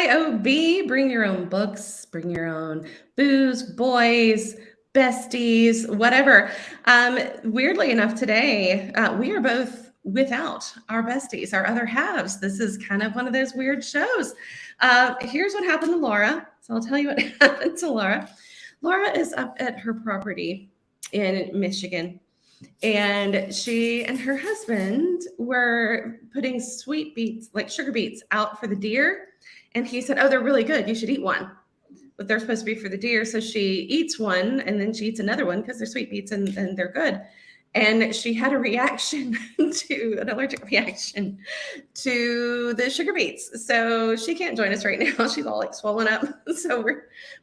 BYOB. Bring your own books, bring your own booze, boys, besties, whatever. Weirdly enough, today we are both without our besties, our other halves. This is kind of one of those weird shows. Here's what happened to Laura. So I'll tell you what happened to Laura. Laura is up at her property in Michigan, and she and her husband were putting sweet beets, like sugar beets, out for the deer. And he said, "Oh, they're really good. You should eat one." But they're supposed to be for the deer. So she eats one and then she eats another one because they're sweet beets and they're good. And she had a reaction to an allergic reaction to the sugar beets. So she can't join us right now. She's all like swollen up. So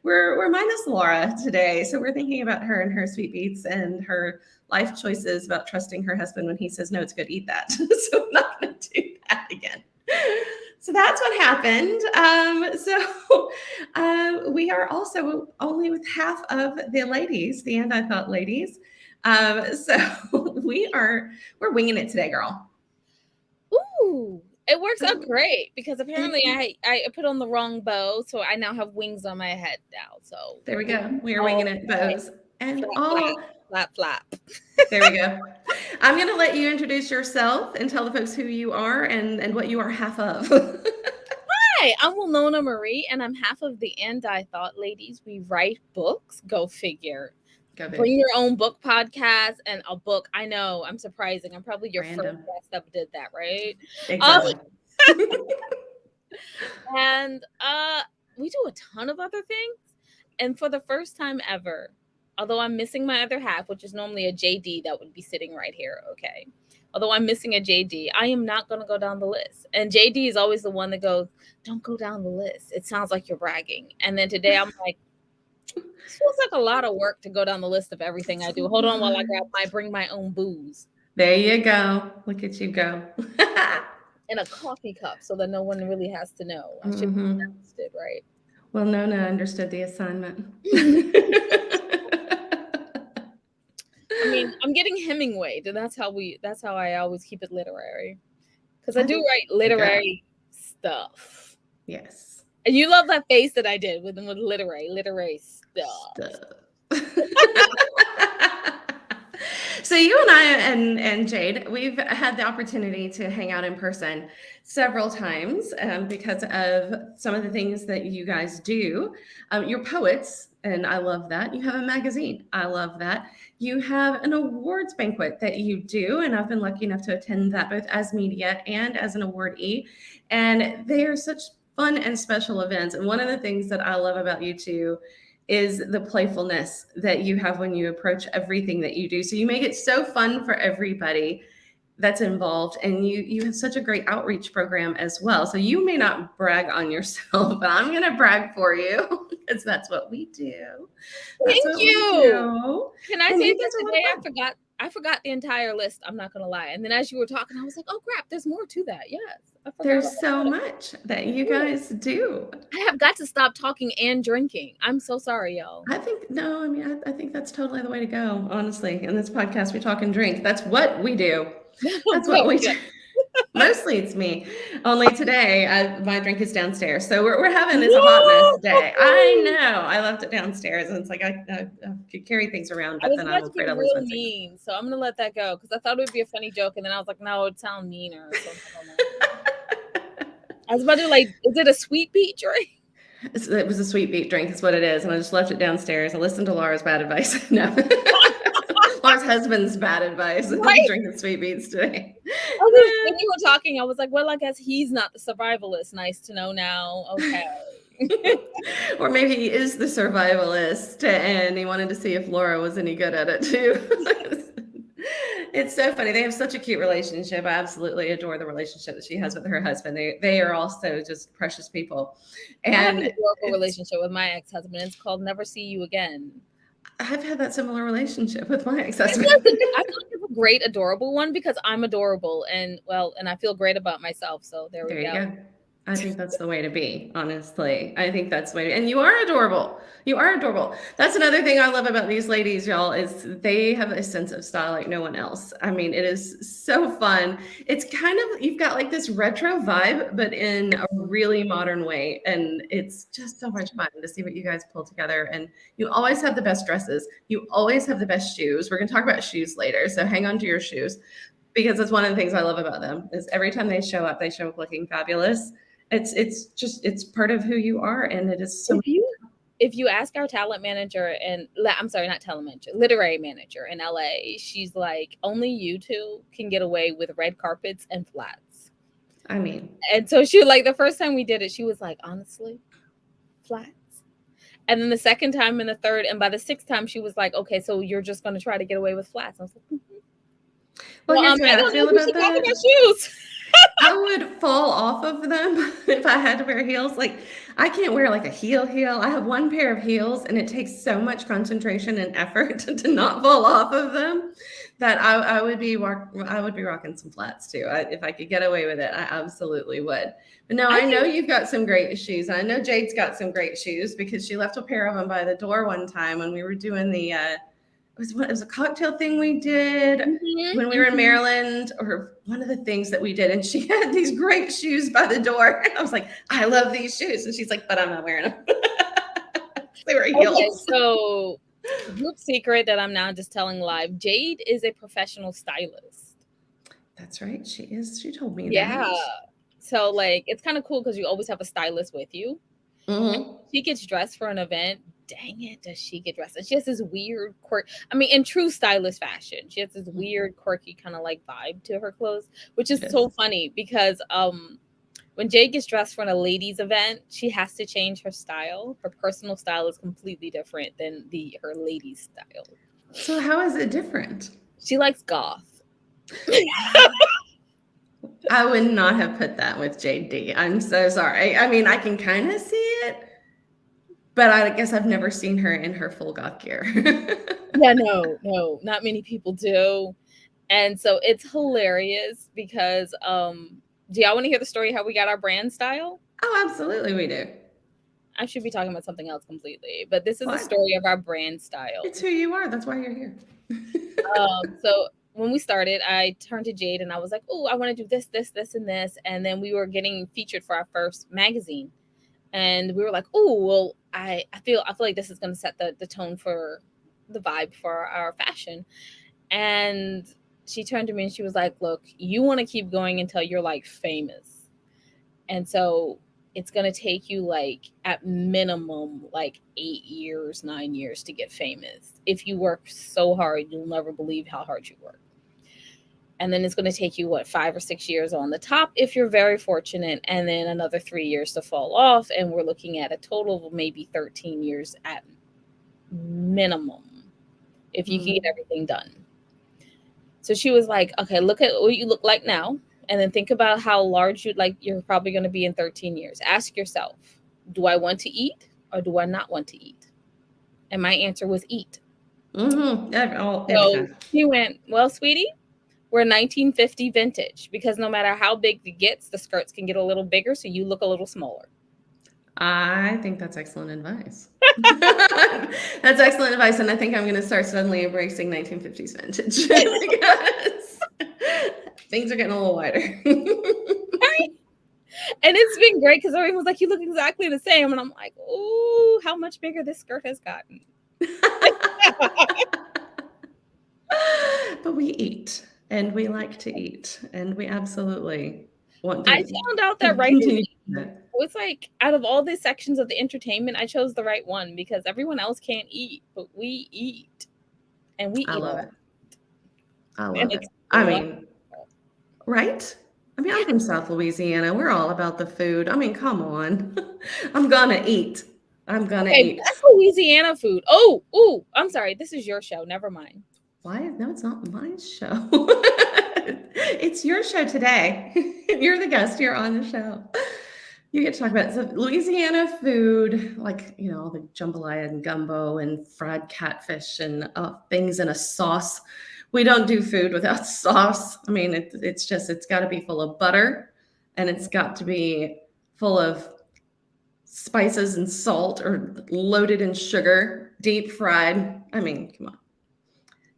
we're minus Laura today. So we're thinking about her and her sweet beets and her life choices about trusting her husband when he says, "No, it's good, eat that." So I'm not going to do that again. So that's what happened. We are also only with half of the ladies, the And I Thought ladies. So we're winging it today, girl. Ooh, it works out great because apparently I put on the wrong bow, so I now have wings on my head now. So there we go. We are winging it, bows and all. Flap. There we go. I'm going to let you introduce yourself and tell the folks who you are and what you are half of. Hi, I'm Nola Marie, and I'm half of the And I Thought ladies. We write books. Go figure. Bring your own book podcast and a book. I know, I'm surprising. I'm probably your first guest that did that, right? Exactly. And we do a ton of other things. And for the first time ever, although I'm missing my other half, which is normally a JD that would be sitting right here, okay? Although I'm missing a JD, I am not going to go down the list. And JD is always the one that goes, "Don't go down the list. It sounds like you're bragging." And then today I'm like, this feels like a lot of work to go down the list of everything I do. Hold on while I bring my own booze. There you go. Look at you go. In a coffee cup so that no one really has to know. I should have announced it, right? Well, Nona understood the assignment. I mean, I'm getting Hemingway. That's how I always keep it literary. Because I do write literary stuff. Yes. And you love that face that I did with literary stuff. So you and I and Jade, we've had the opportunity to hang out in person several times because of some of the things that you guys do. You're poets, and I love that. You have a magazine. I love that. You have an awards banquet that you do, and I've been lucky enough to attend that both as media and as an awardee. And they are such fun and special events. And one of the things that I love about you two is the playfulness that you have when you approach everything that you do. So you make it so fun for everybody that's involved, and you have such a great outreach program as well. So you may not brag on yourself, but I'm going to brag for you because that's what we do. Thank you. Can I say this today? I forgot the entire list. I'm not going to lie. And then as you were talking, I was like, oh crap, there's more to that. Yes. There's so much that you guys do. I have got to stop talking and drinking. I'm so sorry, y'all. I think that's totally the way to go, honestly. In this podcast, we talk and drink. That's what we do. That's what we do. Mostly it's me. Only today, my drink is downstairs. So we're having this hotness day. I know. I left it downstairs, and it's like I could carry things around, but then I'm afraid I'll lose my mean. So I'm going to let that go because I thought it would be a funny joke, and then I was like, no, it sounds meaner. So I was about to is it a sweet beet drink? It was a sweet beet drink is what it is. And I just left it downstairs. I listened to Laura's bad advice. No. Laura's husband's bad advice. Right. Drinking sweet beets today. When you were talking, I was like, well, I guess he's not the survivalist. Nice to know now. Okay. Or maybe he is the survivalist and he wanted to see if Laura was any good at it too. It's so funny. They have such a cute relationship. I absolutely adore the relationship that she has with her husband. They are also just precious people. And I have an adorable relationship with my ex-husband. It's called Never See You Again. I've had that similar relationship with my ex-husband. I feel like it's a great, adorable one because I'm adorable and I feel great about myself. So there we go. I think that's the way to be, honestly. I think that's the way to, and you are adorable. You are adorable. That's another thing I love about these ladies, y'all, is they have a sense of style like no one else. I mean, it is so fun. It's kind of, you've got like this retro vibe, but in a really modern way. And it's just so much fun to see what you guys pull together. And you always have the best dresses. You always have the best shoes. We're going to talk about shoes later. So hang on to your shoes because it's one of the things I love about them is every time they show up looking fabulous. It's part of who you are, and it is so. If you ask our talent manager and I'm sorry, not talent manager, literary manager in LA, she's like, only you two can get away with red carpets and flats. I mean, and so she like the first time we did it, she was like, honestly, flats. And then the second time and the third, and by the sixth time, she was like, okay, so you're just going to try to get away with flats. I was like, well, here's the way I feel about that. Shoes. I would fall off of them if I had to wear heels. Like I can't wear like a heel. I have one pair of heels and it takes so much concentration and effort to not fall off of them that I would be rocking some flats too. If I could get away with it, I absolutely would. But no, I know you've got some great shoes. And I know Jade's got some great shoes because she left a pair of them by the door one time when we were doing the it was a cocktail thing we did when we were in Maryland, or one of the things that we did. And she had these great shoes by the door. And I was like, I love these shoes. And she's like, but I'm not wearing them. They were heels. Okay, so group secret that I'm now just telling live, Jade is a professional stylist. That's right. She is. She told me that. Yeah. So like, it's kind of cool because you always have a stylist with you. Mm-hmm. She gets dressed for an event. Dang it, does she get dressed? And she has this weird quirk. I mean, in true stylist fashion, she has this weird, quirky kind of like vibe to her clothes, which is so funny because when Jade gets dressed for a ladies' event, she has to change her style. Her personal style is completely different than her ladies' style. So how is it different? She likes goth. I would not have put that with JD. I'm so sorry. I mean, I can kind of see it, but I guess I've never seen her in her full goth gear. Yeah, no, not many people do. And so it's hilarious because do y'all want to hear the story how we got our brand style? Oh, absolutely we do. I should be talking about something else completely, but this is the story of our brand style. It's who you are. That's why you're here. So when we started, I turned to Jade and I was like, oh, I want to do this, this, this, and this. And then we were getting featured for our first magazine. And we were like, oh, well, I feel like this is going to set the tone for the vibe for our fashion. And she turned to me and she was like, look, you want to keep going until you're like famous. And so it's going to take you like at minimum like 8 years, 9 years to get famous. If you work so hard, you'll never believe how hard you work. And then it's going to take you, 5 or 6 years on the top if you're very fortunate, and then another 3 years to fall off. And we're looking at a total of maybe 13 years at minimum if you can get everything done. So she was like, okay, look at what you look like now. And then think about how large you're probably going to be in 13 years. Ask yourself, do I want to eat or do I not want to eat? And my answer was eat. So she went, well, sweetie, we're 1950 vintage because no matter how big it gets, the skirts can get a little bigger. So you look a little smaller. I think that's excellent advice. That's excellent advice. And I think I'm going to start suddenly embracing 1950s vintage because things are getting a little wider. Right? And it's been great because everyone was like, you look exactly the same. And I'm like, oh, how much bigger this skirt has gotten. But we eat and we like to eat and we absolutely want to. I found out that it's like out of all the sections of the entertainment, I chose the right one because everyone else can't eat, but we eat. And we eat. I love it. I love it. I mean, right? I mean, I'm from South Louisiana. We're all about the food. I mean, come on. I'm gonna eat. Eat. That's Louisiana food. Oh, I'm sorry. This is your show. Never mind. Why? No, it's not my show. It's your show today. You're the guest. You're on the show. You get to talk about Louisiana food, like, all the jambalaya and gumbo and fried catfish and things in a sauce. We don't do food without sauce. I mean, it's got to be full of butter and it's got to be full of spices and salt or loaded in sugar, deep fried. I mean, come on.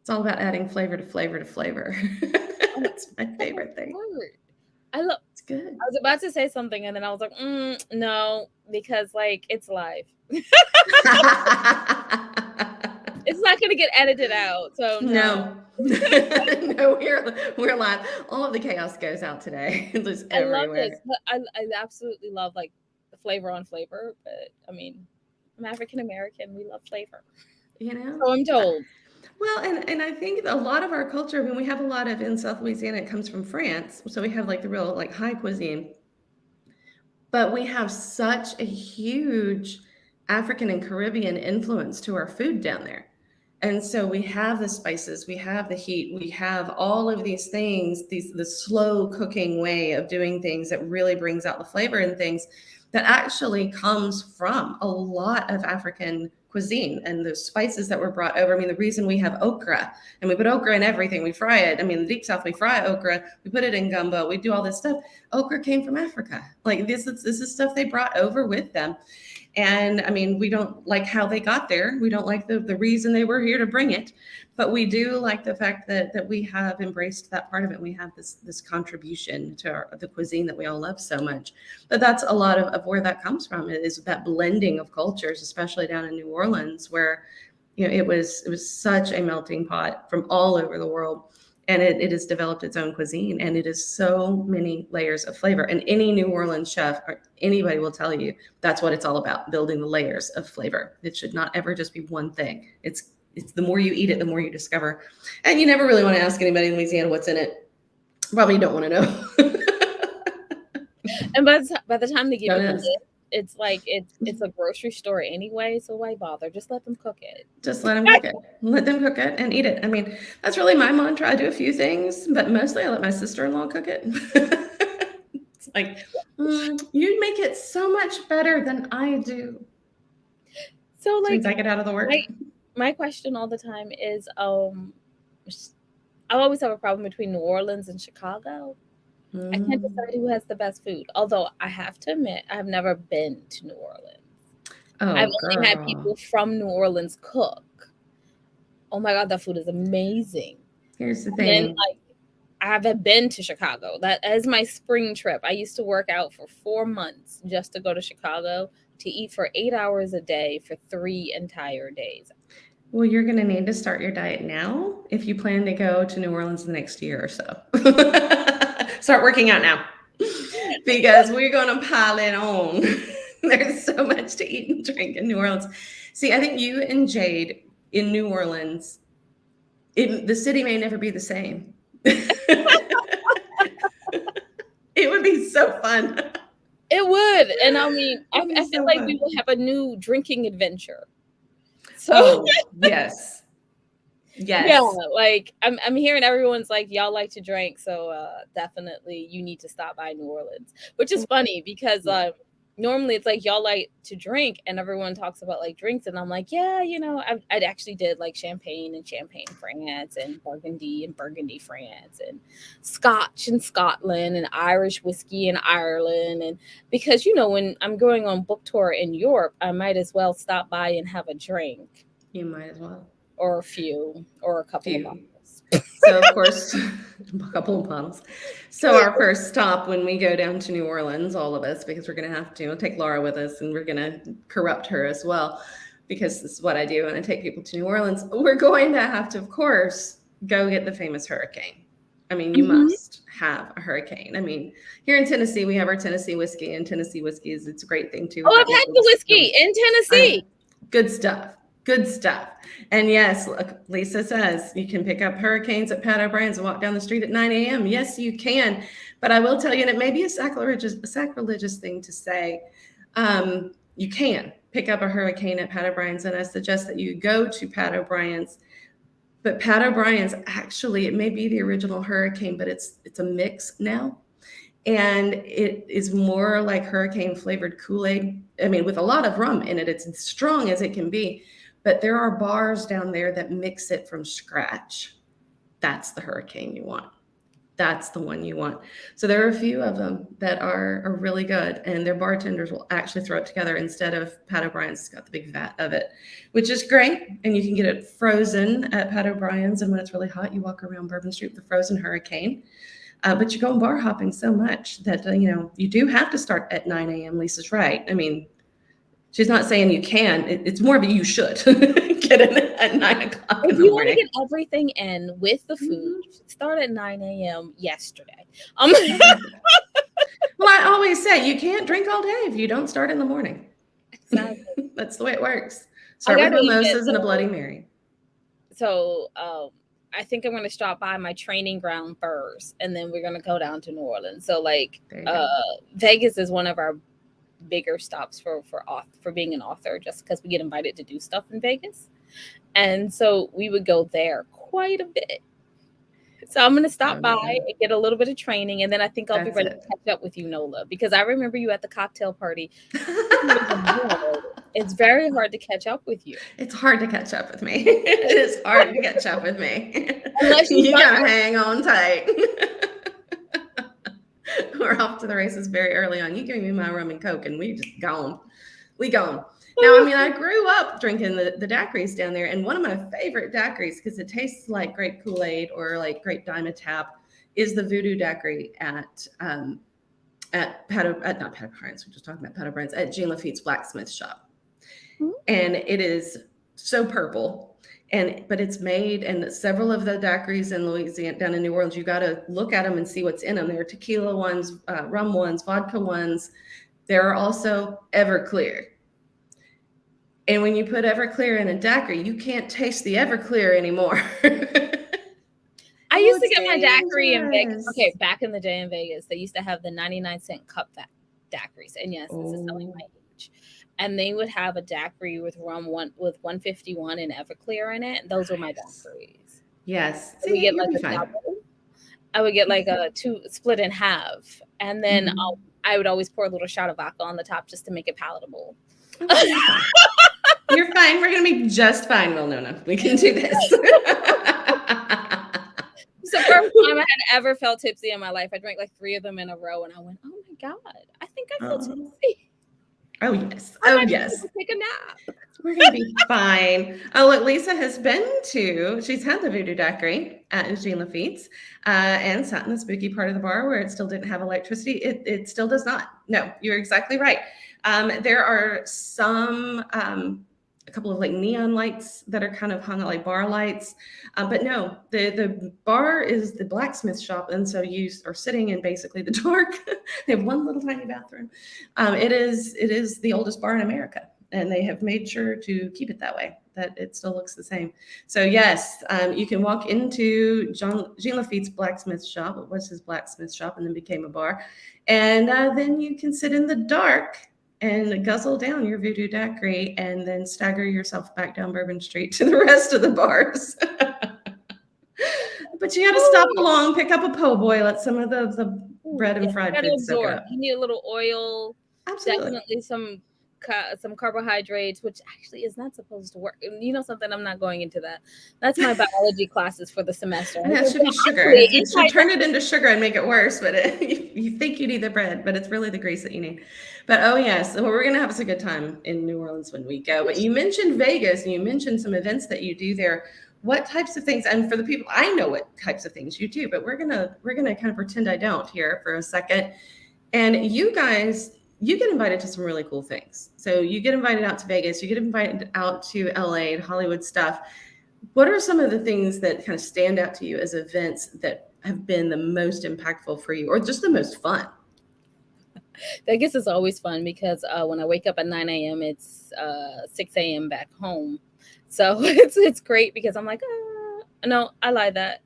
It's all about adding flavor to flavor to flavor. Oh, That's my that's a favorite thing. word. I love. It's good. I was about to say something, and then I was like, no, because like it's live. It's not going to get edited out, so no. No. No, we're live. All of the chaos goes out today. It's just I love this. everywhere. But I absolutely love like the flavor on flavor. But I mean, I'm African American. We love flavor. You know? So I'm told. Well, and I think a lot of our culture, I mean, we have a lot of in South Louisiana, it comes from France. So we have like the real like high cuisine. But we have such a huge African and Caribbean influence to our food down there. And so we have the spices, we have the heat, we have all of these things, the slow cooking way of doing things that really brings out the flavor in things that actually comes from a lot of African cuisine and the spices that were brought over. I mean, the reason we have okra and we put okra in everything, we fry it. I mean, the deep south, we fry okra, we put it in gumbo, we do all this stuff. Okra came from Africa. Like this is stuff they brought over with them. And I mean, we don't like how they got there. We don't like the reason they were here to bring it, but we do like the fact that we have embraced that part of it. We have this contribution to the cuisine that we all love so much. But that's a lot of where that comes from, is that blending of cultures, especially down in New Orleans, where it was such a melting pot from all over the world. And it has developed its own cuisine, and it is so many layers of flavor. And any New Orleans chef or anybody will tell you that's what it's all about, building the layers of flavor. It should not ever just be one thing. It's the more you eat it, the more you discover. And you never really want to ask anybody in Louisiana what's in it. Probably don't want to know. And by the time they give Don't you the ask. list, it's like it's a grocery store anyway. So why bother? Just let them cook it. Just let them cook it. Let them cook it and eat it. I mean, that's really my mantra. I do a few things, but mostly I let my sister-in-law cook it. It's like, you make it so much better than I do. So As soon like as I get out of the work. my question all the time is I always have a problem between New Orleans and Chicago. I can't decide who has the best food. Although I have to admit, I've never been to New Orleans. I've Oh, only had girl. people from New Orleans cook. Oh my God, that food is amazing. Here's the And then thing. like I haven't been to Chicago. That is my spring trip. I used to work out for 4 months just to go to Chicago to eat for 8 hours a day for 3 entire days. Well, you're going to need to start your diet now if you plan to go to New Orleans the next year or so. Start working out now because we're going to pile it on. There's so much to eat and drink in New Orleans. See, I think you and Jade in New Orleans, the city may never be the same. It would be so fun. It would. And I mean, I It'd be feel so like fun. we would have a new drinking adventure. So Oh, yes. Yes. yeah, like I'm hearing everyone's like y'all like to drink, so definitely you need to stop by New Orleans, which is funny because normally it's like y'all like to drink and everyone talks about like drinks and I'm like, yeah, I actually did like champagne in Champagne, France, and Burgundy in Burgundy, France, and Scotch in Scotland, and Irish whiskey in Ireland. And because when I'm going on book tour in Europe, I might as well stop by and have a drink. You might as well. Or a few, or a couple of bottles. So, of course, a couple of bottles. So, our first stop when we go down to New Orleans, all of us, because we're going to have to take Laura with us and we're going to corrupt her as well, because this is what I do when I take people to New Orleans. We're going to have to, of course, go get the famous hurricane. I mean, you must have a hurricane. I mean, here in Tennessee, we have our Tennessee whiskey, and Tennessee whiskey it's a great thing too. Oh, I've had the whiskey in Tennessee. Good stuff. Good stuff. And yes, Lisa says you can pick up hurricanes at Pat O'Brien's and walk down the street at 9 a.m. Yes, you can. But I will tell you, and it may be a sacrilegious thing to say, you can pick up a hurricane at Pat O'Brien's, and I suggest that you go to Pat O'Brien's. But Pat O'Brien's, actually, it may be the original hurricane, but it's a mix now. And it is more like hurricane flavored Kool-Aid. I mean, with a lot of rum in it. It's as strong as it can be. But there are bars down there that mix it from scratch. That's the hurricane you want. That's the one you want. So there are a few of them that are really good, and their bartenders will actually throw it together instead of Pat O'Brien's. It's got the big vat of it, which is great. And you can get it frozen at Pat O'Brien's. And when it's really hot, you walk around Bourbon Street with a frozen hurricane. But you go bar hopping so much that, you do have to start at 9 a.m. Lisa's right. I mean, she's not saying you can. It's more of a you should get in at 9 o'clock in If the you want to morning. get everything in with the food, you should start at 9 a.m. yesterday. Well, I always say you can't drink all day if you don't start in the morning. Exactly. That's the way it works. Start with gotta admit, mimosas and a Bloody Mary. So I think I'm going to stop by my training ground first, and then we're going to go down to New Orleans. So like Vegas is one of our bigger stops for being an author, just because we get invited to do stuff in Vegas. And so we would go there quite a bit. So I'm going to stop by and get a little bit of training, and then I think I'll be ready to catch up with you, Nola, because I remember you at the cocktail party. It's very hard to catch up with you. It's hard to catch up with me. It is hard to catch up with me. Unless you gotta hang on tight. We're off to the races very early on. You give me my rum and Coke, and we just gone. We gone. Now, I mean, I grew up drinking the daiquiris down there, and one of my favorite daiquiris, because it tastes like grape Kool-Aid or like grape Diamond Tap, is the Voodoo daiquiri at not Pat O'Brien's. We're just talking about Pat O'Brien's at Jean Lafitte's blacksmith shop, and it is so purple. But it's made, and several of the daiquiris in Louisiana, down in New Orleans, you got to look at them and see what's in them. There are tequila ones, rum ones, vodka ones. There are also Everclear. And when you put Everclear in a daiquiri, you can't taste the Everclear anymore. I used to get my daiquiri in Vegas. Okay, back in the day in Vegas, they used to have the 99-cent cup daiquiris. And yes, this is telling my age. And they would have a daiquiri with rum with 151 and Everclear in it. And those were my daiquiris. Yes. See, get like a double. I would get like a two split in half. And then I would always pour a little shot of vodka on the top just to make it palatable. You're fine. We're going to be just fine, Nona. We can do this. It's the first time I had ever felt tipsy in my life. I drank like 3 of them in a row, and I went, "Oh my god, I think I feel tipsy." Oh yes. Oh yes. Take a nap. We're going to be fine. Oh, look, Lisa has been to. She's had the Voodoo daiquiri at Jean Lafitte's, and sat in the spooky part of the bar where it still didn't have electricity. It still does not. No, you're exactly right. There are some, a couple of like neon lights that are kind of hung out like bar lights. But no, the bar is the blacksmith shop. And so you are sitting in basically the dark. They have one little tiny bathroom. It is the oldest bar in America. And they have made sure to keep it that way, that it still looks the same. So yes, you can walk into Jean Lafitte's blacksmith shop. It was his blacksmith shop and then became a bar. And then you can sit in the dark and guzzle down your Voodoo daiquiri and then stagger yourself back down Bourbon Street to the rest of the bars. But you got to stop along, pick up a po' boy, let some of the bread and fried food soak up. You need a little oil. Absolutely. Definitely some carbohydrates, which actually is not supposed to work. You know something? I'm not going into that. That's my biology classes for the semester. And that should be sugar. It should turn it into sugar and make it worse, but you think you need the bread, but it's really the grease that you need. But oh yes, well, we're gonna have us a good time in New Orleans when we go. But you mentioned Vegas, and you mentioned some events that you do there. What types of things? And for the people, I know what types of things you do, but we're gonna kind of pretend I don't here for a second. And you guys, you get invited to some really cool things. So you get invited out to Vegas, you get invited out to LA and Hollywood stuff. What are some of the things that kind of stand out to you as events that have been the most impactful for you, or just the most fun? Vegas is always fun because when I wake up at 9 a.m., it's 6 a.m. back home. So it's great because I'm like, no, I lied that.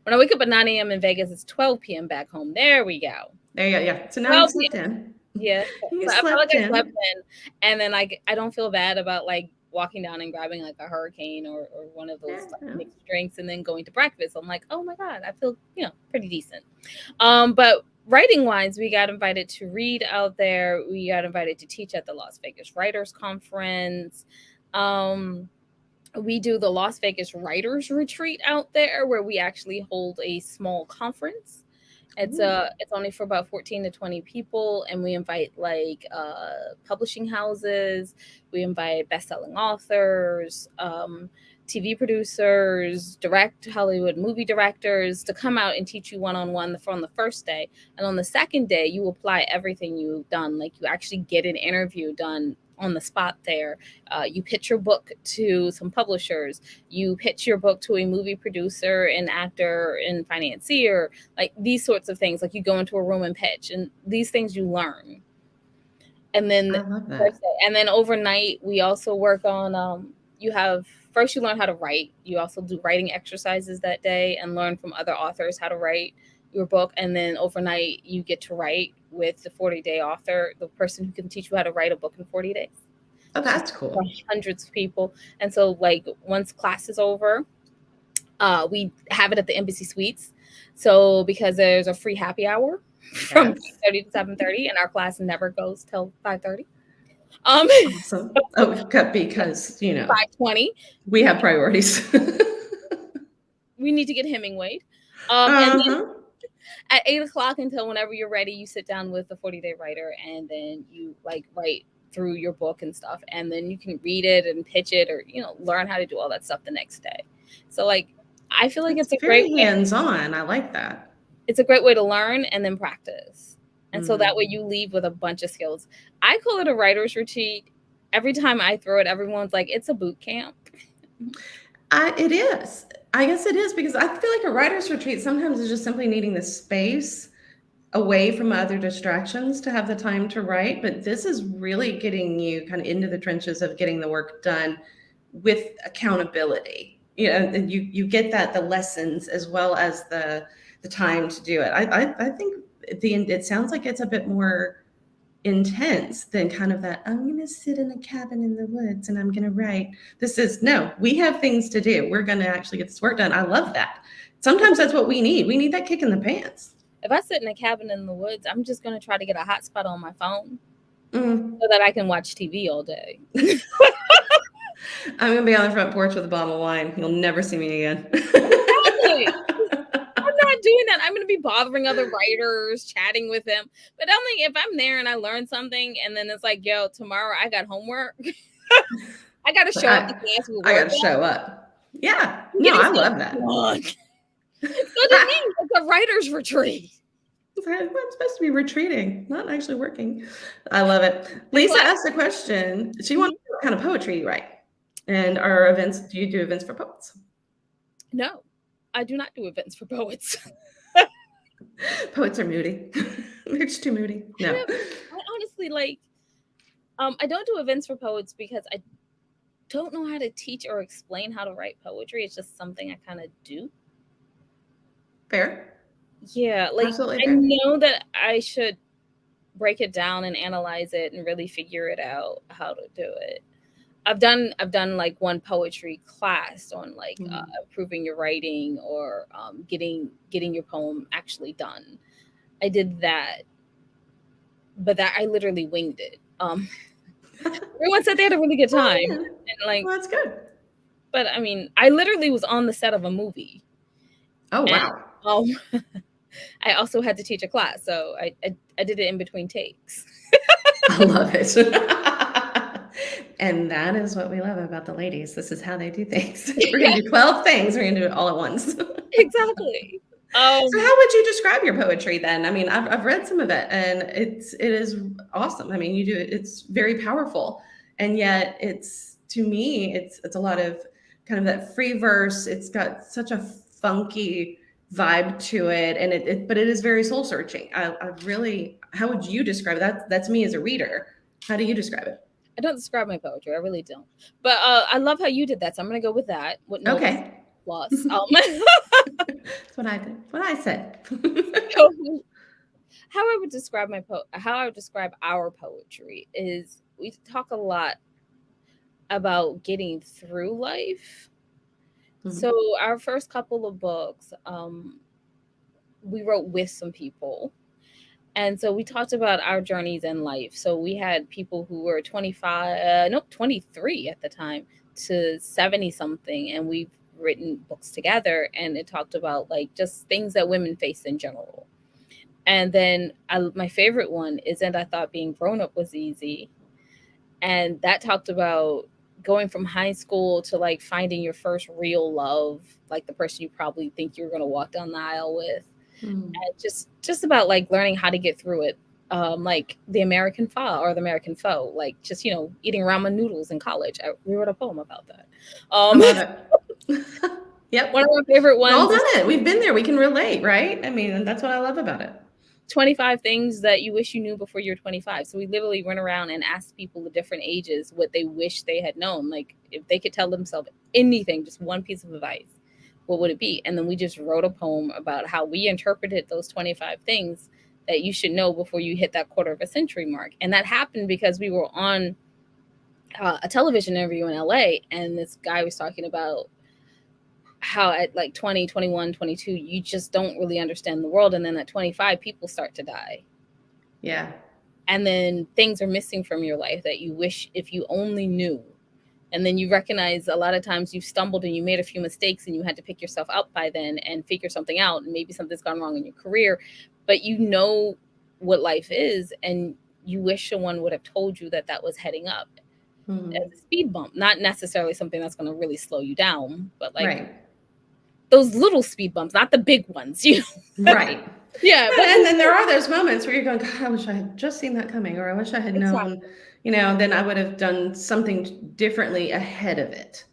When I wake up at 9 a.m. in Vegas, it's 12 p.m. back home. There we go. There you go. Yeah. So now you slept in. Yeah. So I feel like I slept in. And then like I don't feel bad about like walking down and grabbing like a hurricane or one of those like, mixed drinks and then going to breakfast. I'm like, oh my God, I feel, pretty decent. But writing wise, we got invited to read out there. We got invited to teach at the Las Vegas Writers Conference. We do the Las Vegas Writers Retreat out there, where we actually hold a small conference. It's only for about 14 to 20 people, and we invite like publishing houses, we invite best-selling authors, TV producers, direct Hollywood movie directors to come out and teach you one-on-one from the first day. And on the second day, you apply everything you've done. Like, you actually get an interview done on the spot there. You pitch your book to some publishers. You pitch your book to a movie producer, an actor, and financier, like these sorts of things. Like, you go into a room and pitch, and these things you learn. And then I love that. and then overnight, we also work on you learn how to write. You also do writing exercises that day and learn from other authors how to write your book. And then overnight, you get to write with the 40-day author, the person who can teach you how to write a book in 40 days. Oh, that's cool. Hundreds of people. And so, like, once class is over, we have it at the Embassy Suites. So because there's a free happy hour from 6:30 to 7:30, and our class never goes till 5:30. Awesome. Oh, because 5:20. We have priorities. We need to get Hemingway. And then at 8:00 until whenever you're ready, you sit down with the 40-day writer, and then you like write through your book and stuff, and then you can read it and pitch it, or learn how to do all that stuff the next day. So, like, I feel like it's a very great hands-on. I like that. It's a great way to learn and then practice. And so that way you leave with a bunch of skills. I call it a writer's retreat. Every time I throw it, everyone's like, it's a boot camp. It is. I guess it is, because I feel like a writer's retreat sometimes is just simply needing the space away from other distractions to have the time to write. But this is really getting you kind of into the trenches of getting the work done with accountability. And you get the lessons as well as the time to do it. I think it sounds like it's a bit more intense than kind of that, I'm going to sit in a cabin in the woods and I'm going to write. This is, no, we have things to do. We're going to actually get this work done. I love that. Sometimes that's what we need. We need that kick in the pants. If I sit in a cabin in the woods, I'm just going to try to get a hotspot on my phone so that I can watch TV all day. I'm going to be on the front porch with a bottle of wine. You'll never see me again. Exactly. I'm not doing that. I'm going to be bothering other writers, chatting with them. But I'm like, if I'm there and I learn something, and then it's like, yo, tomorrow I got homework. I got to show up to class with work. I got to show up. Yeah. No, I love that. So to me, it's a writer's retreat. I'm supposed to be retreating, not actually working. I love it. Lisa asked a question. She wanted to know what kind of poetry you write. And our events, do you do events for poets? No, I do not do events for poets. Poets are moody. They're just too moody. No. I honestly, like, I don't do events for poets because I don't know how to teach or explain how to write poetry. It's just something I kind of do. Fair. Yeah, like, absolutely I know that I should break it down and analyze it and really figure it out how to do it. I've done like one poetry class on like improving your writing or getting your poem actually done. I did that, but that I literally winged it. Everyone said they had a really good time, and like, well, that's good. But I mean, I literally was on the set of a movie. Oh wow! I also had to teach a class, so I did it in between takes. I love it. And that is what we love about the ladies. This is how they do things. We're going to do 12 things. We're going to do it all at once. Exactly. So how would you describe your poetry then? I mean, I've read some of it, and it is awesome. I mean, you do it. It's very powerful. And yet to me, it's a lot of kind of that free verse. It's got such a funky vibe to it. And but it is very soul searching. I really, how would you describe it? That's me as a reader. How do you describe it? I don't describe my poetry. I really don't. But I love how you did that. So I'm going to go with that. Okay. Plus. That's what I did. What I said. How I would describe our poetry is we talk a lot about getting through life. Mm-hmm. So our first couple of books, we wrote with some people. And so we talked about our journeys in life. So we had people who were 23 at the time to 70 something, and we've written books together, and it talked about like just things that women face in general. And then my favorite one is And I Thought Being Grown Up Was Easy. And that talked about going from high school to like finding your first real love, like the person you probably think you're going to walk down the aisle with. And just about like learning how to get through it. Like the American foe, like just, eating ramen noodles in college. We wrote a poem about that. I love it. Yep. One of my favorite ones. We've all done it. We've been there. We can relate, right? I mean, that's what I love about it. 25 things that you wish you knew before you're 25. So we literally went around and asked people at different ages what they wish they had known. Like if they could tell themselves anything, just one piece of advice, what would it be? And then we just wrote a poem about how we interpreted those 25 things that you should know before you hit that quarter of a century mark. And that happened because we were on a television interview in LA, and this guy was talking about how at like 20, 21, 22, you just don't really understand the world. And then at 25, people start to die. Yeah. And then things are missing from your life that you wish if you only knew. And then you recognize a lot of times you've stumbled and you made a few mistakes and you had to pick yourself up by then and figure something out. And maybe something's gone wrong in your career, but you know what life is. And you wish someone would have told you that that was heading up as a speed bump, not necessarily something that's going to really slow you down, but like those little speed bumps, not the big ones, Right. Yeah. But, and then there are those moments where you're going, God, I wish I had just seen that coming, or I wish I had known, then I would have done something differently ahead of it.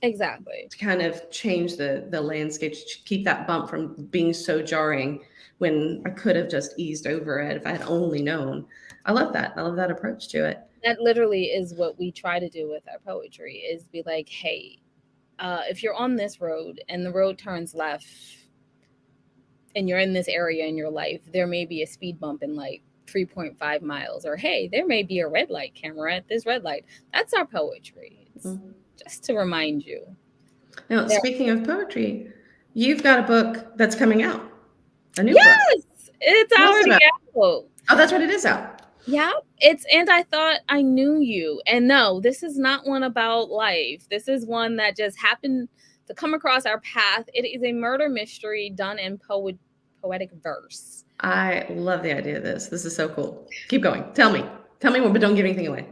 Exactly. To kind of change the landscape, to keep that bump from being so jarring when I could have just eased over it if I had only known. I love that. I love that approach to it. That literally is what we try to do with our poetry, is be like, hey, if you're on this road and the road turns left and you're in this area in your life, there may be a speed bump in like 3.5 miles, or hey, there may be a red light camera at this red light. That's our poetry. It's just to remind you. Now, speaking of poetry, you've got a book that's coming out. A new book. Yes, it's already out. Oh, that's right. It is out. Yeah, it's And I Thought I Knew You. And no, this is not one about life. This is one that just happened to come across our path. It is a murder mystery done in poetic verse. I love the idea of this. This is so cool. Keep going. Tell me more, but don't give anything away.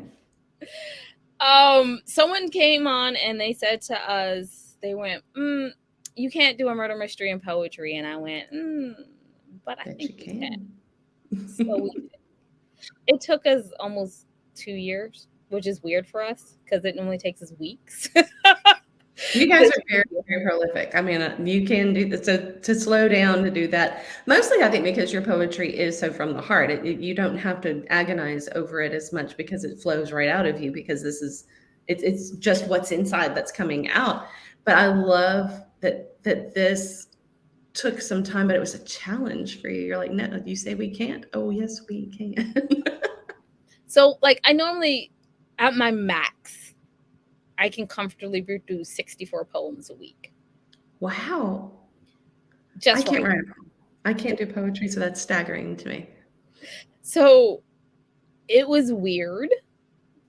Someone came on and they said to us, they went, you can't do a murder mystery in poetry. And I went, but I think you can. So we did. It took us almost 2 years, which is weird for us because it normally takes us weeks. You guys are very, very prolific. I mean, you can do this to slow down to do that. Mostly, I think, because your poetry is so from the heart. You don't have to agonize over it as much because it flows right out of you, because it's just what's inside that's coming out. But I love that this took some time, but it was a challenge for you. You're like, no, you say we can't. Oh, yes, we can. So, like, I normally, at my max, I can comfortably produce 64 poems a week. Wow. I can't write. I can't do poetry, so that's staggering to me. So it was weird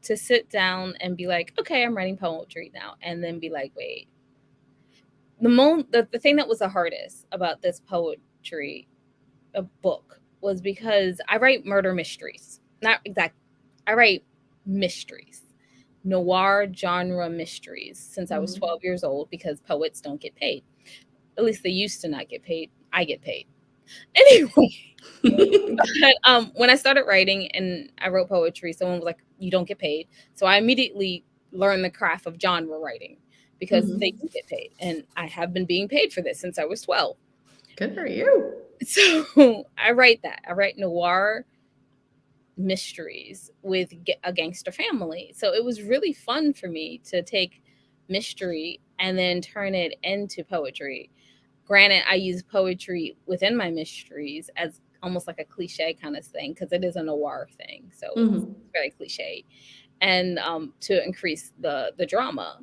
to sit down and be like, okay, I'm writing poetry now. And then be like, wait. The thing that was the hardest about this poetry book was because I write murder mysteries. Not exactly. I write mysteries. Noir genre mysteries since I was 12 years old, because poets don't get paid. At least they used to not get paid. I get paid. Anyway, but, when I started writing and I wrote poetry, someone was like, you don't get paid. So I immediately learned the craft of genre writing, because they do get paid. And I have been being paid for this since I was 12. Good for you. So I write that. I write noir mysteries with a gangster family. So it was really fun for me to take mystery and then turn it into poetry. Granted, I use poetry within my mysteries as almost like a cliche kind of thing, because it is a noir thing. So it's very cliche. And to increase the drama.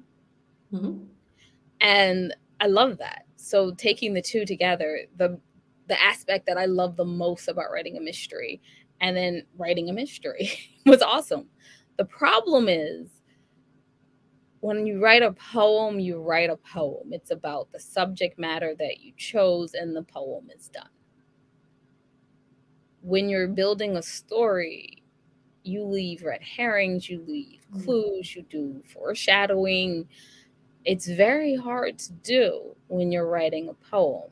And I love that. So taking the two together, the the aspect that I love the most about writing a mystery. And then writing a mystery was awesome. The problem is when you write a poem, you write a poem. It's about the subject matter that you chose and the poem is done. When you're building a story, you leave red herrings, you leave clues, you do foreshadowing. It's very hard to do when you're writing a poem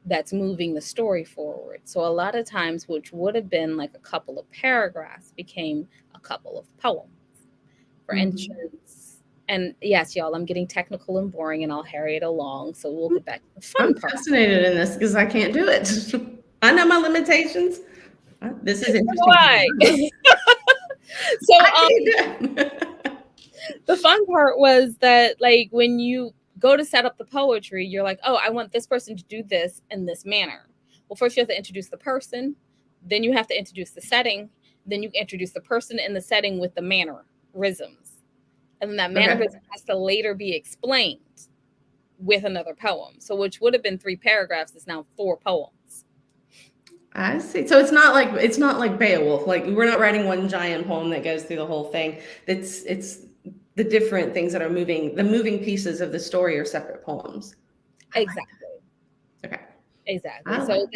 that's moving the story forward. So a lot of times, which would have been like a couple of paragraphs, became a couple of poems. For instance, and yes, y'all, I'm getting technical and boring, and I'll hurry it along. So we'll get back to the fun part. I'm fascinated in this because I can't do it. I know my limitations. This is interesting. Why? So the fun part was that, like, when you go to set up the poetry, you're like, oh, I want this person to do this in this manner. Well, first you have to introduce the person, then you have to introduce the setting, then you introduce the person in the setting with the mannerisms. And then that mannerism has to later be explained with another poem. So which would have been 3 paragraphs is now 4 poems. I see. So it's not like Beowulf. Like we're not writing one giant poem that goes through the whole thing. It's the different things that are moving. The moving pieces of the story are separate poems. Exactly. Okay. Exactly. So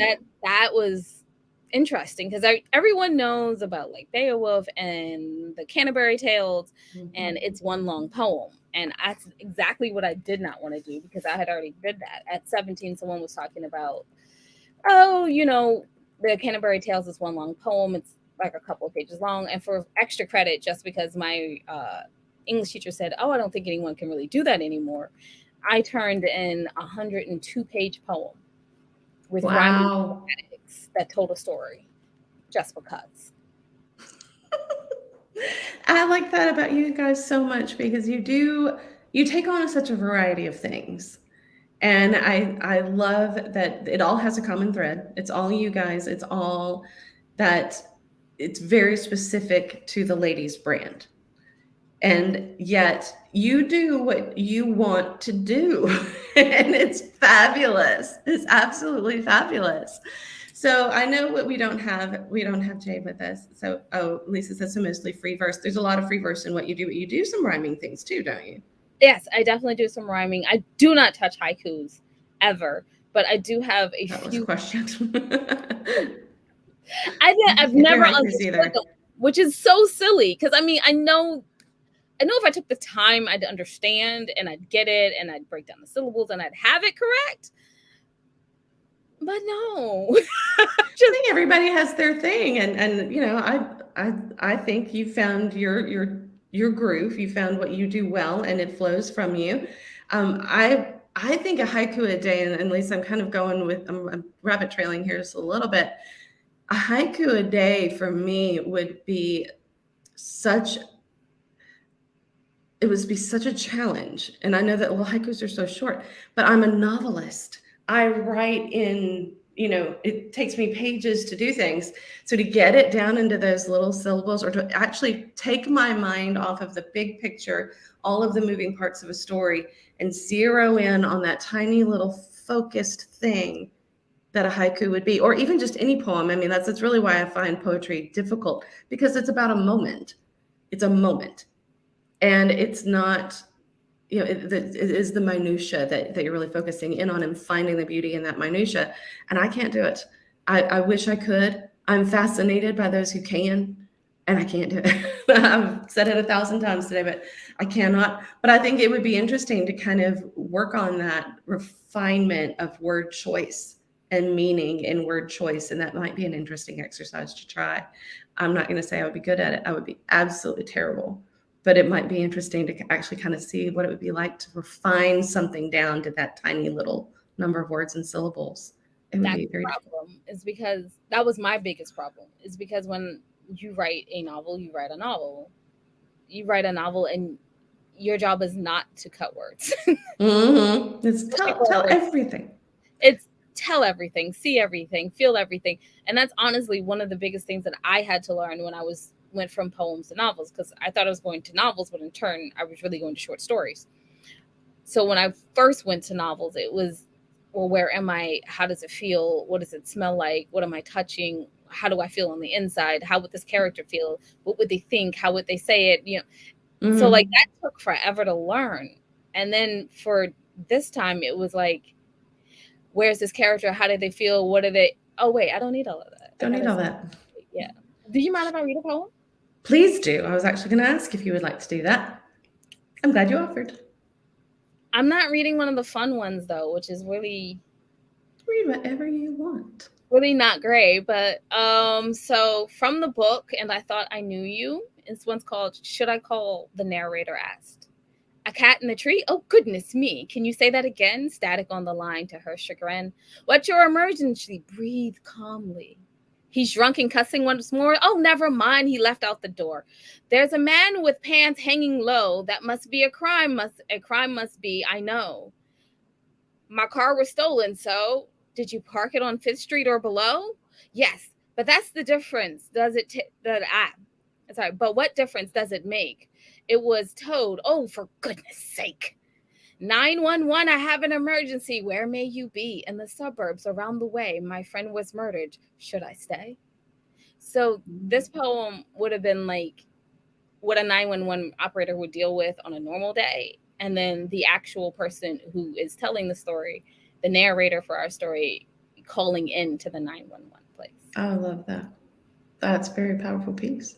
that was interesting because everyone knows about like Beowulf and the Canterbury Tales, and it's one long poem. And that's exactly what I did not want to do because I had already did that. At 17, someone was talking about, oh, you know, the Canterbury Tales is one long poem. It's like a couple of pages long. And for extra credit, just because my English teacher said, oh, I don't think anyone can really do that anymore, I turned in a 102-page poem with rhyming that told a story just because. I like that about you guys so much because you take on such a variety of things. And I love that it all has a common thread. It's all you guys. It's all that it's very specific to the ladies brand. And yet you do what you want to do. And it's fabulous. It's absolutely fabulous. So I know what we don't have Jay with us. So, Lisa says so mostly free verse. There's a lot of free verse in what you do, but you do some rhyming things too, don't you? Yes, I definitely do some rhyming. I do not touch haikus ever, but I do have a few questions. I've never understood them, which is so silly because I mean I know if I took the time I'd understand and I'd get it and I'd break down the syllables and I'd have it correct. But no. I think everybody has their thing, and you know, I think you found your groove. You found what you do well, and it flows from you. I think a haiku a day, and at least I'm kind of going with I'm rabbit trailing here just a little bit. A haiku a day for me would be such a challenge. And I know that haikus are so short, but I'm a novelist. I write in, you know, it takes me pages to do things. So to get it down into those little syllables or to actually take my mind off of the big picture, all of the moving parts of a story and zero in on that tiny little focused thing that a haiku would be, or even just any poem. I mean, that's really why I find poetry difficult because it's about a moment. It's a moment. And it's not, you know, it is the minutia that you're really focusing in on and finding the beauty in that minutia. And I can't do it. I wish I could. I'm fascinated by those who can, and I can't do it. I've said it 1,000 times today, but I cannot. But I think it would be interesting to kind of work on that refinement of word choice and meaning in word choice. And that might be an interesting exercise to try. I'm not going to say I would be good at it. I would be absolutely terrible. But it might be interesting to actually kind of see what it would be like to refine something down to that tiny little number of words and syllables. It would be very problem is because that was my biggest problem is because when you write a novel, you write a novel and your job is not to cut words. It's tell everything. It's tell everything, see everything, feel everything. And that's honestly one of the biggest things that I had to learn when I went from poems to novels, because I thought I was going to novels, but in turn I was really going to short stories. So when I first went to novels, it was well, where am I? How does it feel? What does it smell like? What am I touching? How do I feel on the inside? How would this character feel? What would they think? How would they say it? So like that took forever to learn. And then for this time, it was like, where's this character? How did they feel? What are they? Oh, wait, I don't need all of that. Don't need all that. Yeah. Do you mind if I read a poem? Please do. I was actually going to ask if you would like to do that. I'm glad you offered. I'm not reading one of the fun ones, though, which is really... Read whatever you want. Really not great, but so from the book, And I Thought I Knew You, this one's called Should I Call? The Narrator Asked. A cat in the tree? Oh, goodness me. Can you say that again? Static on the line to her chagrin. What's your emergency? Breathe calmly. He's drunk and cussing once more. Oh, never mind. He left out the door. There's a man with pants hanging low. That must be a crime. A crime must be, I know. My car was stolen, so did you park it on 5th Street or below? Yes, but that's the difference. But what difference does it make? It was towed. Oh, for goodness sake. 911, I have an emergency. Where may you be? In the suburbs around the way. My friend was murdered. Should I stay? So this poem would have been like what a 911 operator would deal with on a normal day. And then the actual person who is telling the story, the narrator for our story, calling in to the 911 place. I love that. That's a very powerful piece.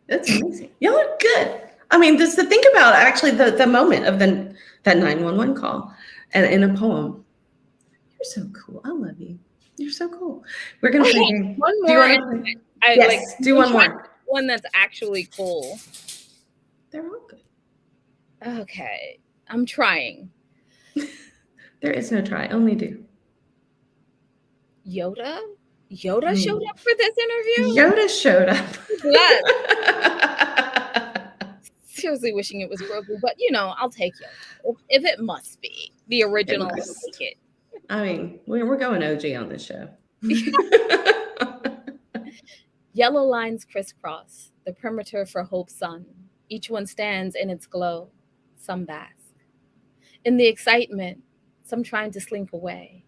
That's amazing. Y'all are good. I mean, just to think about actually the moment of that 911 call and in a poem. You're so cool. I love you. You're so cool. We're gonna play game. One more. Yes, do one more. One that's actually cool. They're all good. Okay, I'm trying. There is no try, only do. Yoda showed up for this interview? Yoda showed up. Seriously wishing it was Grogu, but I'll take Yoda. If it must be. The original, I'll take it. I mean, we're going OG on this show. Yellow lines crisscross, the perimeter for Hope's sun. Each one stands in its glow. Some bask. In the excitement, some trying to slink away.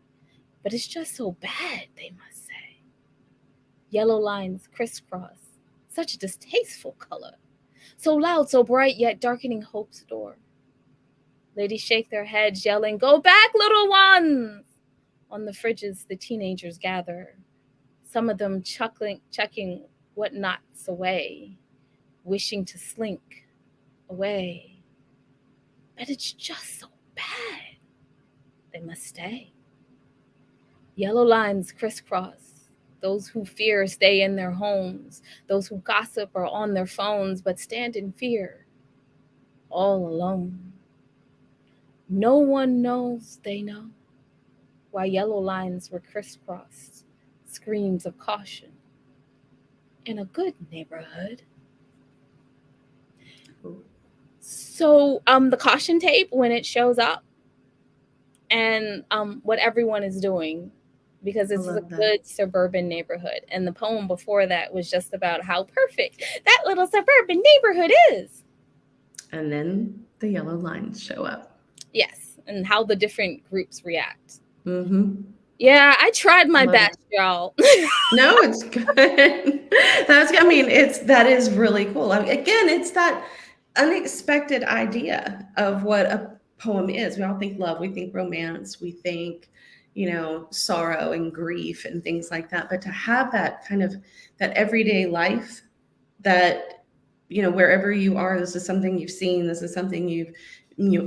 But it's just so bad, they must say. Yellow lines crisscross, such a distasteful color. So loud, so bright, yet darkening Hope's door. Ladies shake their heads, yelling, "Go back, little ones!" On the fridges, the teenagers gather. Some of them chucking what knots away, wishing to slink away. But it's just so bad. They must stay. Yellow lines crisscross. Those who fear stay in their homes. Those who gossip are on their phones, but stand in fear, all alone. No one knows they know why yellow lines were crisscrossed. Screams of caution in a good neighborhood. So the caution tape, when it shows up, and what everyone is doing, because this is a good suburban neighborhood. And the poem before that was just about how perfect that little suburban neighborhood is. And then the yellow lines show up. Yes, and how the different groups react. Mm-hmm. Yeah, I tried my best, y'all. No, it's good. That is really cool. Again, it's that unexpected idea of what a poem is. We all think love, we think romance, we think, sorrow and grief and things like that. But to have that kind of that everyday life that, wherever you are, this is something you've seen, this is something you've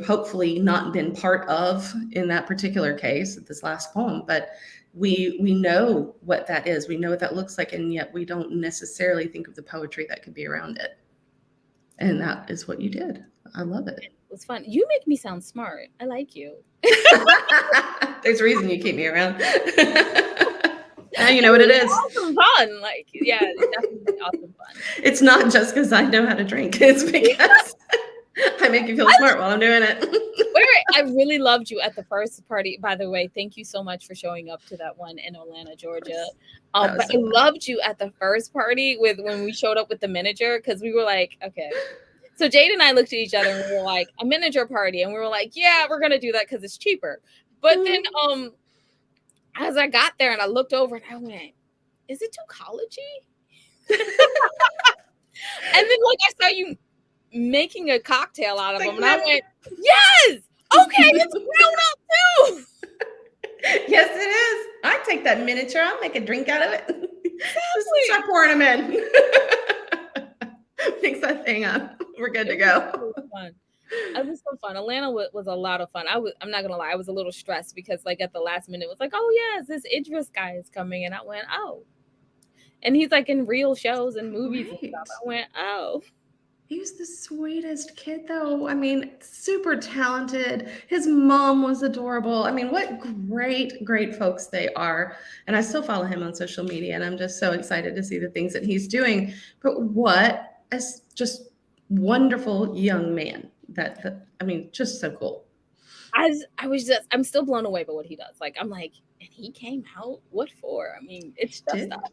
hopefully not been part of in that particular case, this last poem, but we know what that is. We know what that looks like, and yet we don't necessarily think of the poetry that could be around it. And that is what you did. I love it. It was fun. You make me sound smart. I like you. There's a reason you keep me around. You know what it is. Awesome fun. It's definitely awesome fun. It's not just because I know how to drink. It's because I make you feel smart while I'm doing it. I really loved you at the first party. By the way, thank you so much for showing up to that one in Atlanta, Georgia. But I loved you at the first party when we showed up with the miniature, because we were like, okay. So Jade and I looked at each other and we were like, a miniature party. And we were like, yeah, we're going to do that because it's cheaper. But then as I got there and I looked over and I went, is it too collegey? And then like I saw you making a cocktail out of them, and I went, yes, okay, it's grown up too. Yes, it is. I take that miniature. I'll make a drink out of it. Just start pouring them in. Mix that thing up. We're good to go. It was fun. It was so fun. Atlanta was a lot of fun. I'm not gonna lie, I was a little stressed because like at the last minute it was like, oh yes, this Idris guy is coming, and I went, oh, and he's like in real shows and movies and stuff. I went, oh. He was the sweetest kid, though. I mean, super talented. His mom was adorable. I mean, what great, great folks they are. And I still follow him on social media, and I'm just so excited to see the things that he's doing. But what a just wonderful young man. I mean, just so cool. I'm still blown away by what he does. Like, I'm like, and he came out? What for? I mean, it's just us.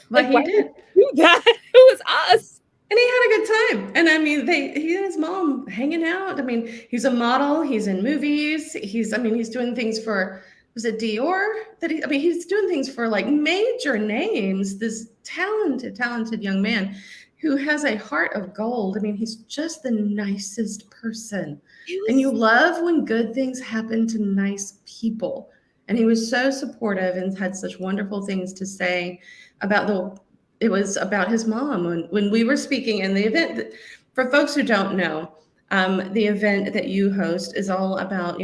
Like, he did. Do that? It was us. And he had a good time. And I mean, he and his mom hanging out. I mean, he's a model. He's in movies. He's doing things for, was it Dior? He's doing things for like major names. This talented young man who has a heart of gold. I mean, he's just the nicest person. And you love when good things happen to nice people. And he was so supportive and had such wonderful things to say about it was about his mom when we were speaking in the event. For folks who don't know, the event that you host is all about,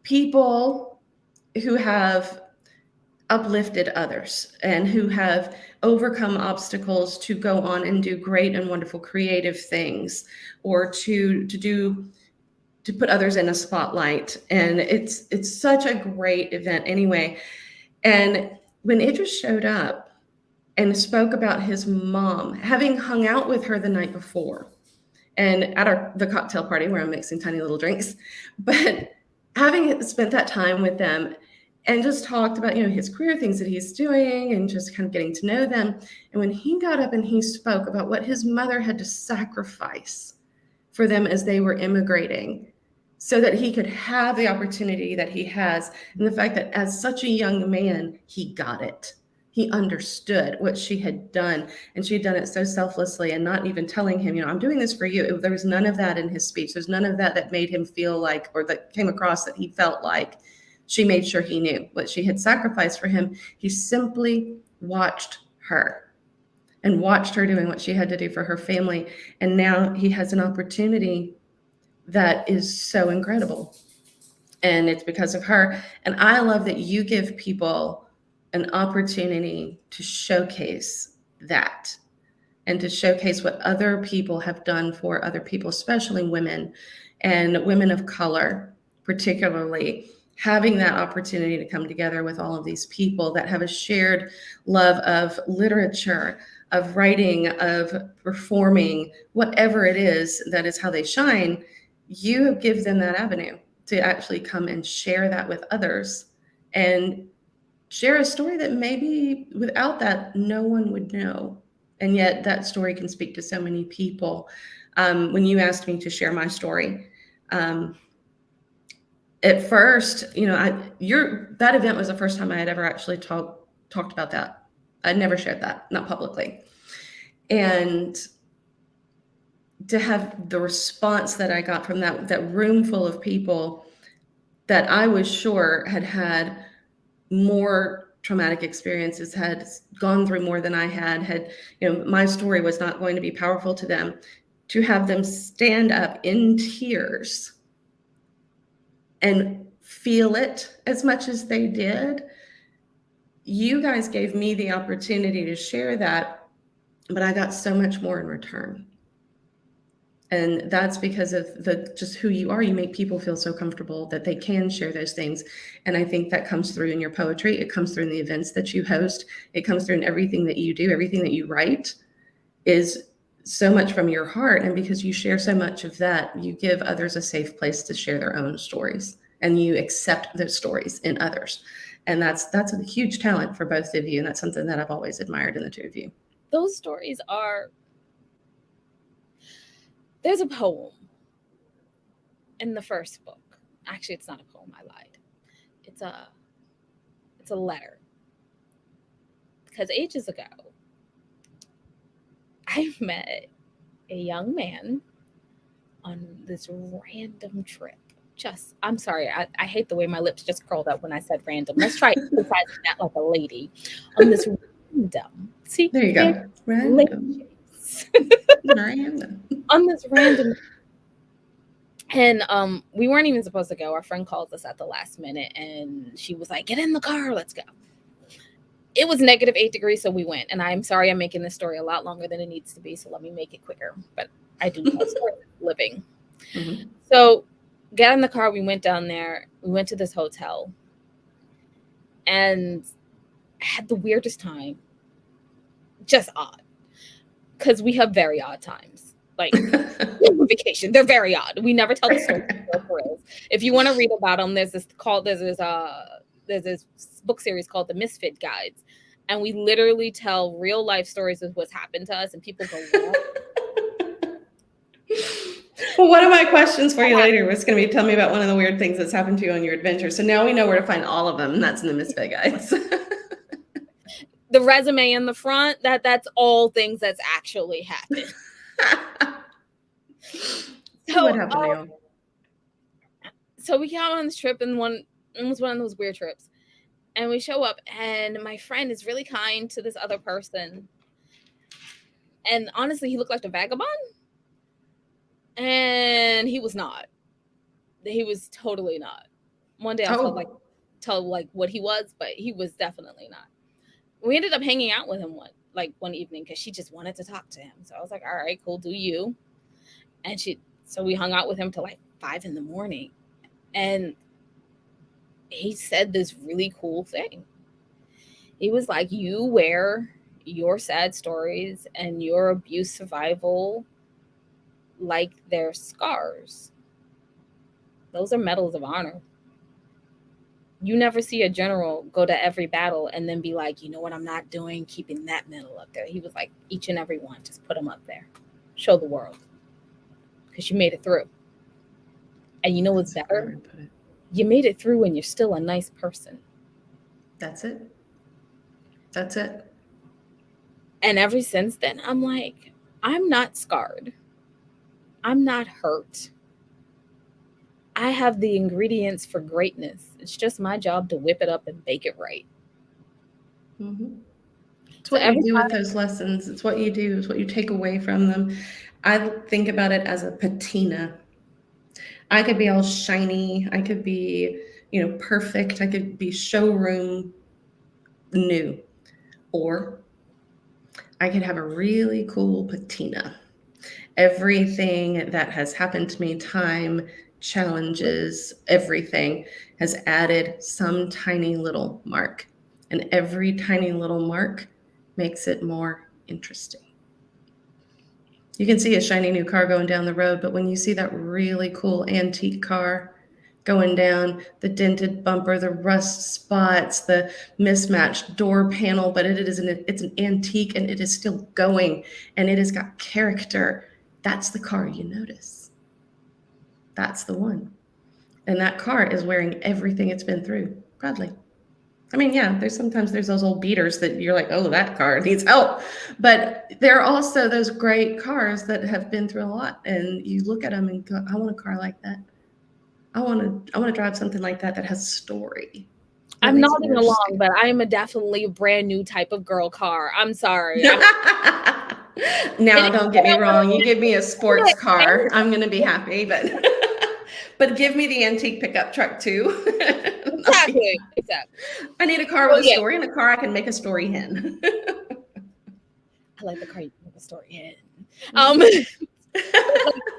people who have uplifted others and who have overcome obstacles to go on and do great and wonderful creative things, or to put others in a spotlight. And it's such a great event anyway. And when Idris showed up and spoke about his mom, having hung out with her the night before and at the cocktail party where I'm mixing tiny little drinks, but having spent that time with them and just talked about, his career, things that he's doing, and just kind of getting to know them. And when he got up and he spoke about what his mother had to sacrifice for them as they were immigrating so that he could have the opportunity that he has, and the fact that as such a young man, he got it. He understood what she had done, and she had done it so selflessly and not even telling him, I'm doing this for you. There was none of that in his speech. There's none of that made him feel like, or that came across that he felt like she made sure he knew what she had sacrificed for him. He simply watched her and watched her doing what she had to do for her family. And now he has an opportunity that is so incredible. And it's because of her. And I love that you give people an opportunity to showcase that and to showcase what other people have done for other people, especially women and women of color, particularly, having that opportunity to come together with all of these people that have a shared love of literature, of writing, of performing, whatever it is that is how they shine. You give them that avenue to actually come and share that with others and share a story that maybe without that, no one would know. And yet that story can speak to so many people. When you asked me to share my story, at first, that event was the first time I had ever actually talked about that. I'd never shared that, not publicly. And to have the response that I got from that room full of people that I was sure had more traumatic experiences, had gone through more than I had, my story was not going to be powerful to them, to have them stand up in tears and feel it as much as they did. You guys gave me the opportunity to share that, but I got so much more in return. And that's because of just who you are. You make people feel so comfortable that they can share those things. And I think that comes through in your poetry. It comes through in the events that you host. It comes through in everything that you do. Everything that you write is so much from your heart. And because you share so much of that, you give others a safe place to share their own stories, and you accept those stories in others. And that's a huge talent for both of you. And that's something that I've always admired in the two of you. Those stories are, there's a poem in the first book. Actually, it's not a poem, I lied. It's It's a letter. Because ages ago, I met a young man on this random trip. I'm sorry, I hate the way my lips just curled up when I said random. Let's try emphasizing that like a lady. On this random. See, There you go. Random. Random. On this random. And we weren't even supposed to go. Our friend called us at the last minute and she was like, get in the car, let's go. It was -8 degrees, so we went. And I'm sorry I'm making this story a lot longer than it needs to be, so let me make it quicker. But I do have stories living. Mm-hmm. So get in the car, we went down there, we went to this hotel, and I had the weirdest time. Just odd. Because we have very odd times. Like vacation. They're very odd. We never tell the story. If you want to read about them, there's this book series called The Misfit Guides, and we literally tell real life stories of what's happened to us, and people go, what? Well, one of my questions for you later was going to be, tell me about one of the weird things that's happened to you on your adventure. So now we know where to find all of them, and that's in the Misfit Guides. The resume in the front, that's all things that's actually happened. So what happened to you? So we came on this trip, and it was one of those weird trips. And we show up, and my friend is really kind to this other person. And honestly, he looked like a vagabond. And he was not. He was totally not. One day I'll tell what he was, but he was definitely not. We ended up hanging out with him one evening because she just wanted to talk to him. So I was like, all right, cool, do you. And so we hung out with him till 5 a.m. And he said this really cool thing. He was like, you wear your sad stories and your abuse survival like they're scars. Those are medals of honor. You never see a general go to every battle and then be like, you know what I'm not doing? Keeping that medal up there. He was like, each and every one, just put them up there. Show the world. Because you made it through. And you know what's better? You made it through and you're still a nice person. That's it. That's it. And ever since then, I'm like, I'm not scarred. I'm not hurt. I have the ingredients for greatness. It's just my job to whip it up and bake it right. Mm-hmm. It's what you do with those lessons. It's what you do. It's what you take away from them. I think about it as a patina. I could be all shiny. I could be, perfect. I could be showroom new. Or I could have a really cool patina. Everything that has happened to me, time, challenges, everything has added some tiny little mark. And every tiny little mark makes it more interesting. You can see a shiny new car going down the road, but when you see that really cool antique car going down, the dented bumper, the rust spots, the mismatched door panel, but it's an antique and it is still going and it has got character. That's the car you notice. That's the one. And that car is wearing everything it's been through, proudly. I mean, yeah, there's those old beaters that you're like, oh, that car needs help. But there are also those great cars that have been through a lot. And you look at them and go, I want a car like that. I want to drive something like that has story. I'm nodding along, but I am definitely a brand new type of girl car. I'm sorry. Now, don't get me wrong. You give me a sports car, I'm going to be happy. But give me the antique pickup truck too. Exactly. I need a car with a story and a car I can make a story in. I like the car you can make a story in.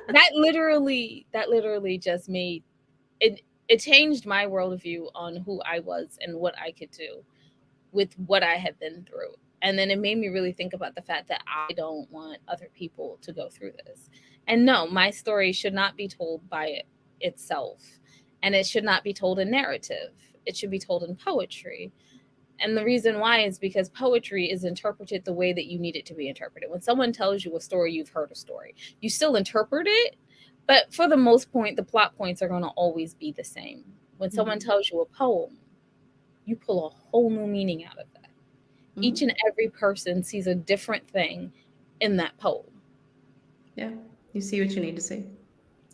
That literally just made it. It changed my worldview on who I was and what I could do with what I had been through. And then it made me really think about the fact that I don't want other people to go through this. And no, my story should not be told by itself. And it should not be told in narrative. It should be told in poetry. And the reason why is because poetry is interpreted the way that you need it to be interpreted. When someone tells you a story, you've heard a story. You still interpret it, but for the most part, the plot points are going to always be the same. When someone tells you a poem, you pull a whole new meaning out of that. Mhm. Each and every person sees a different thing in that poem. Yeah. You see what you need to see.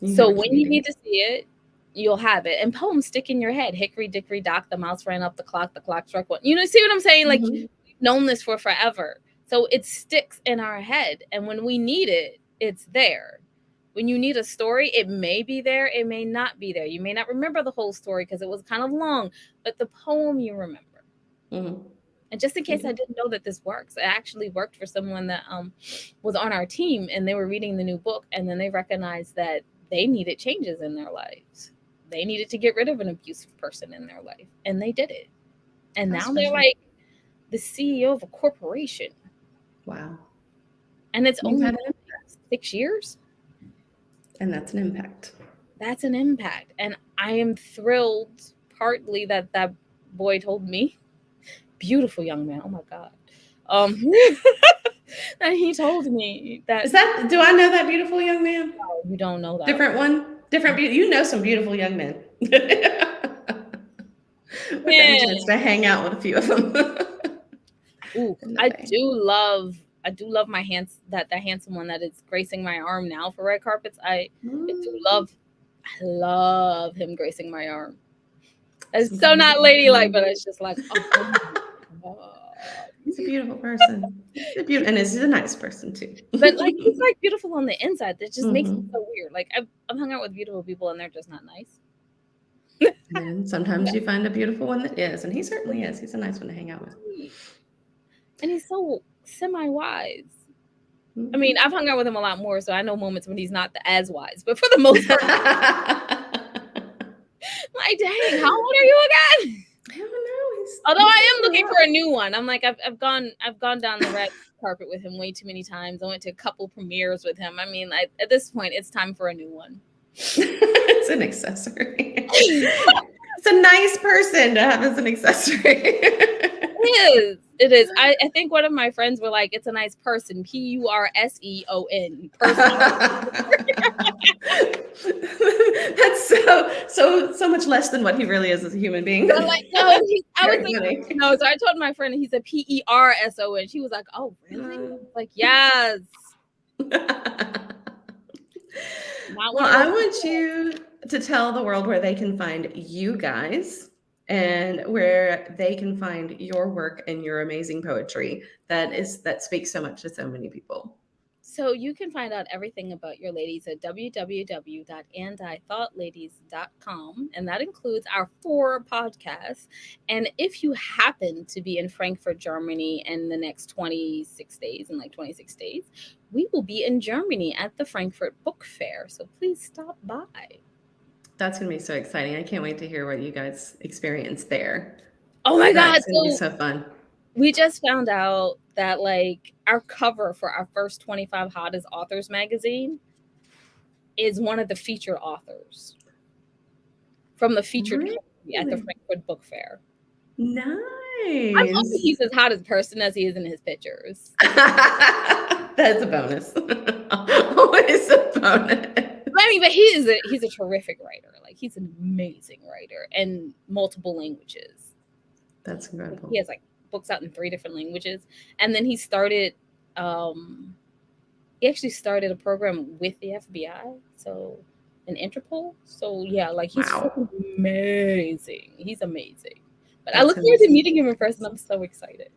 You hear So what you when need you to need hear. to see it, you'll have it. And poems stick in your head. Hickory dickory dock, the mouse ran up the clock struck one. You know, see what I'm saying? Like, Mhm. we've known this for forever. So it sticks in our head. And when we need it, it's there. When you need a story, it may be there, it may not be there. You may not remember the whole story because it was kind of long, but the poem you remember. Mhm. And just in You case I do. didn't know that this works, it actually worked for someone that was on our team, and they were reading the new book, and then they recognized that they needed changes in their lives. They needed to get rid of an abusive person in their life, and they did it. And That's now they're special. like the CEO of a corporation, Wow. and it's You've only had been 6 years. and that's an impact. That's an impact, and I am thrilled. Partly that that boy told me, beautiful young man. Oh my god. Um, that he told me that Is that, do I know that beautiful young man? you don't know that. Different one? Different, you know some beautiful young men. We've gotten a Yeah. chance to hang out with a few of them. Ooh, In the I Bay. do love my that handsome one that is gracing my arm now for red carpets. I Mm. love him gracing my arm. It's Some so not beautiful ladylike, but men. it's just like, oh my God. He's a beautiful person. And he's a nice person too. But like he's like beautiful on the inside. That just makes it Mhm. so weird. Like I've hung out with beautiful people and they're just not nice. And then sometimes you find a beautiful one that is, and he certainly is. He's a nice one to hang out with. And he's so semi-wise. I Mhm. mean, I've hung out with him a lot more, so I know moments when he's not as wise. But for the most part, like, dang, how old are you again? I don't know. Although He's I am been looking around. for a new one. I'm like, I've gone down the red carpet with him way too many times. I went to a couple premieres with him. I mean, at this point, it's time for a new one. It's an accessory. It's a nice person to have as an accessory. It is. I think one of my friends were like, it's a nice person. Person. Person. That's so much less than what he really is as a human being. I'm like, no, I was Very like, funny. no. So I told my friend he's a person. She was like, oh, really? I was like, yes. Not one Well, of I those want people. you to tell the world where they can find you guys and where they can find your work and your amazing poetry that speaks so much to so many people. So you can find out everything about your ladies at www.andithoughladies.com, and that includes our 4 podcasts. And if you happen to be in Frankfurt, Germany in the next 26 days, we will be in Germany at the Frankfurt Book Fair. So please stop by. That's going to be so exciting. I can't wait to hear what you guys experience there. Oh my God. That's going to be so fun. We just found out that like our cover for our first 25 Hottest Authors magazine is one of the featured authors from the featured category at the Frankfurt Book Fair. Nice. I'm hoping he's as hot as person as he is in his pictures. That's a bonus. Always a bonus. I mean, but he's a terrific writer. Like he's an amazing writer in multiple languages. That's incredible. He has like books out in 3 different languages, and then he actually started a program with the FBI, so an Interpol. So yeah, like he's amazing. He's amazing. But I look forward to meeting him in person. I'm so excited.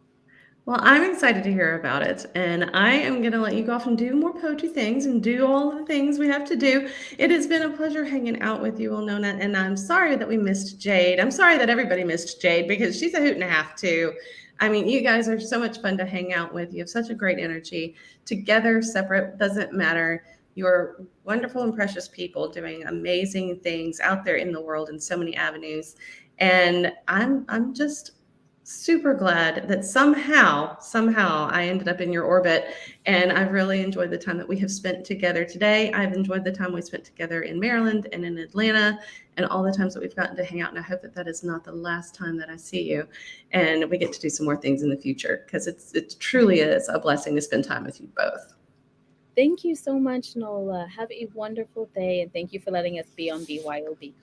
Well, I'm excited to hear about it, and I am going to let you go off and do more poetry things and do all the things we have to do. It has been a pleasure hanging out with you, Nona, and I'm sorry that we missed Jade. I'm sorry that everybody missed Jade because she's a hoot and a half too. I mean, you guys are so much fun to hang out with. You have such a great energy. Together, separate, doesn't matter. You're wonderful and precious people doing amazing things out there in the world in so many avenues. And I'm just super glad that somehow I ended up in your orbit, and I've really enjoyed the time that we have spent together today. I've enjoyed the time we spent together in Maryland and in Atlanta and all the times that we've gotten to hang out, and I hope that is not the last time that I see you and we get to do some more things in the future, because it truly is a blessing to spend time with you both. Thank you so much, Nola. Have a wonderful day, and thank you for letting us be on BYOB.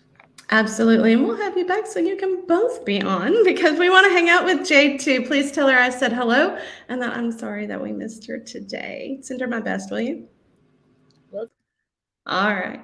Absolutely. And we'll have you back so you can both be on because we want to hang out with Jade too. Please tell her I said hello and that I'm sorry that we missed her today. Send her my best, will you? Well, All right.